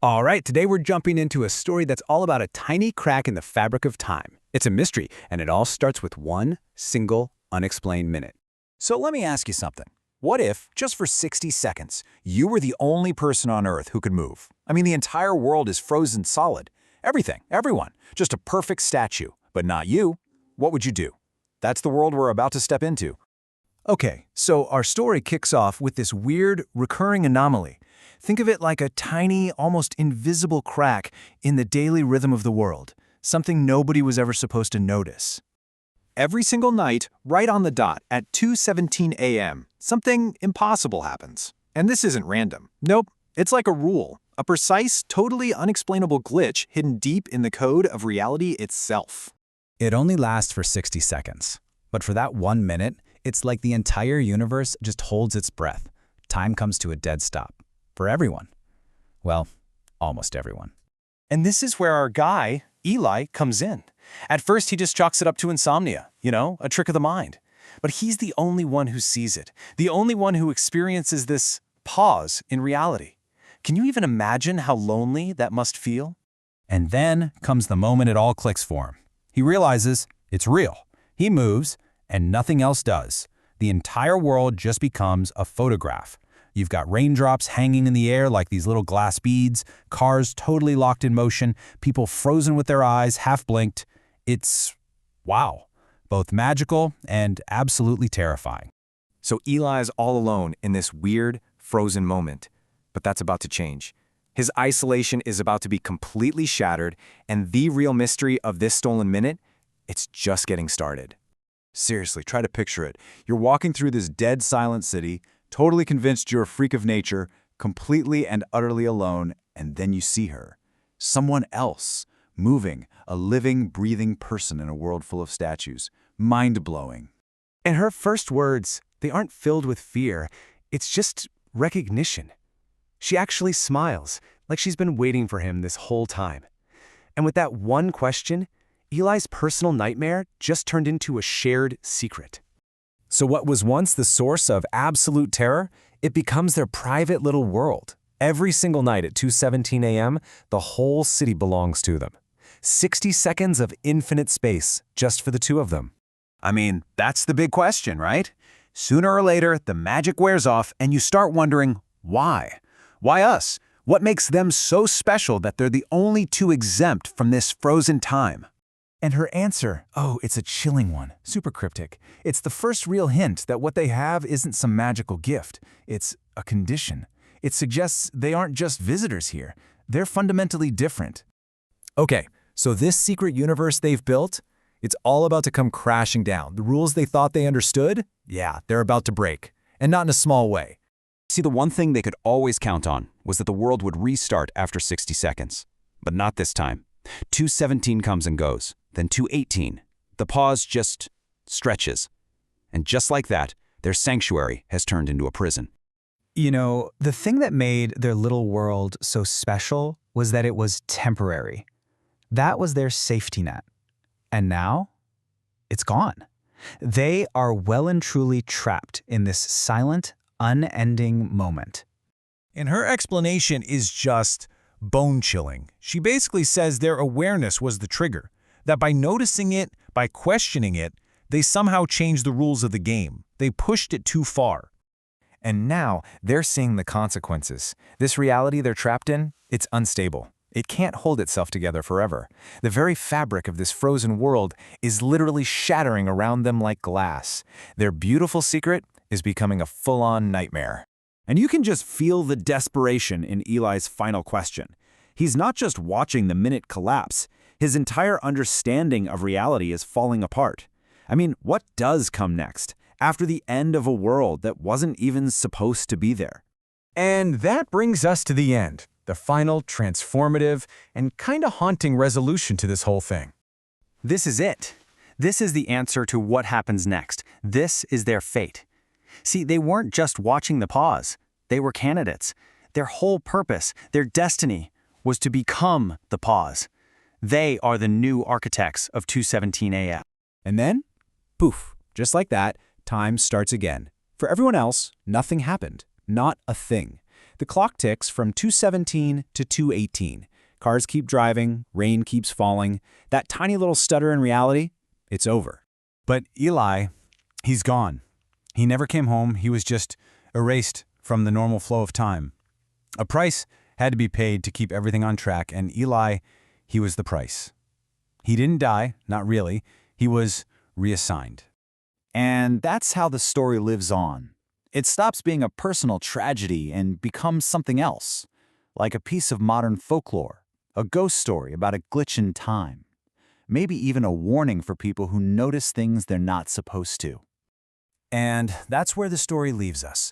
All right, today we're jumping into a story that's all about a tiny crack in the fabric of time. It's a mystery, and it all starts with one single unexplained minute. So let me ask you something. What if, just for 60 seconds, you were the only person on Earth who could move? I mean, the entire world is frozen solid. Everything, everyone, just a perfect statue. But not you. What would you do? That's the world we're about to step into. Okay, so our story kicks off with this weird, recurring anomaly. Think of it like a tiny, almost invisible crack in the daily rhythm of the world, something nobody was ever supposed to notice. Every single night, right on the dot, at 2:17 a.m., something impossible happens. And this isn't random. Nope, it's like a rule, a precise, totally unexplainable glitch hidden deep in the code of reality itself. It only lasts for 60 seconds. But for that 1 minute, it's like the entire universe just holds its breath. Time comes to a dead stop. For everyone. Well, almost everyone. And this is where our guy, Eli, comes in. At first, he just chalks it up to insomnia, a trick of the mind. But he's the only one who sees it, the only one who experiences this pause in reality. Can you even imagine how lonely that must feel? And then comes the moment it all clicks for him. He realizes it's real. He moves, and nothing else does. The entire world just becomes a photograph. You've got raindrops hanging in the air like these little glass beads, cars totally locked in motion, people frozen with their eyes, half-blinked. It's, wow, both magical and absolutely terrifying. So Eli's all alone in this weird, frozen moment. But that's about to change. His isolation is about to be completely shattered, and the real mystery of this stolen minute, it's just getting started. Seriously, try to picture it. You're walking through this dead, silent city, totally convinced you're a freak of nature, completely and utterly alone, and then you see her. Someone else, moving, a living, breathing person in a world full of statues. Mind-blowing. And her first words, they aren't filled with fear. It's just recognition. She actually smiles, like she's been waiting for him this whole time. And with that one question, Eli's personal nightmare just turned into a shared secret. So what was once the source of absolute terror, it becomes their private little world. Every single night at 2:17 a.m., the whole city belongs to them. 60 seconds of infinite space just for the two of them. I mean, that's the big question, right? Sooner or later, the magic wears off and you start wondering, why? Why us? What makes them so special that they're the only two exempt from this frozen time? And her answer, it's a chilling one, super cryptic. It's the first real hint that what they have isn't some magical gift. It's a condition. It suggests they aren't just visitors here. They're fundamentally different. Okay, so this secret universe they've built, it's all about to come crashing down. The rules they thought they understood, they're about to break. And not in a small way. See, the one thing they could always count on was that the world would restart after 60 seconds. But not this time. 2:17 comes and goes. Then 2:18. The pause just stretches. And just like that, their sanctuary has turned into a prison. The thing that made their little world so special was that it was temporary. That was their safety net. And now, it's gone. They are well and truly trapped in this silent, unending moment. And her explanation is just bone-chilling. She basically says their awareness was the trigger, that by noticing it, by questioning it, they somehow changed the rules of the game. They pushed it too far. And now they're seeing the consequences. This reality they're trapped in, it's unstable. It can't hold itself together forever. The very fabric of this frozen world is literally shattering around them like glass. Their beautiful secret is becoming a full-on nightmare. And you can just feel the desperation in Eli's final question. He's not just watching the minute collapse. His entire understanding of reality is falling apart. I mean, what does come next, after the end of a world that wasn't even supposed to be there? And that brings us to the end, the final, transformative, and kinda haunting resolution to this whole thing. This is it. This is the answer to what happens next. This is their fate. See, they weren't just watching the pause. They were candidates. Their whole purpose, their destiny, was to become the pause. They are the new architects of 2:17 a.m. And then, poof, just like that, time starts again. For everyone else, nothing happened. Not a thing. The clock ticks from 2:17 to 2:18. Cars keep driving, rain keeps falling. That tiny little stutter in reality, it's over. But Eli, he's gone. He never came home. He was just erased from the normal flow of time. A price had to be paid to keep everything on track, and Eli, he was the price. He didn't die, not really. He was reassigned. And that's how the story lives on. It stops being a personal tragedy and becomes something else, like a piece of modern folklore, a ghost story about a glitch in time, maybe even a warning for people who notice things they're not supposed to. And that's where the story leaves us.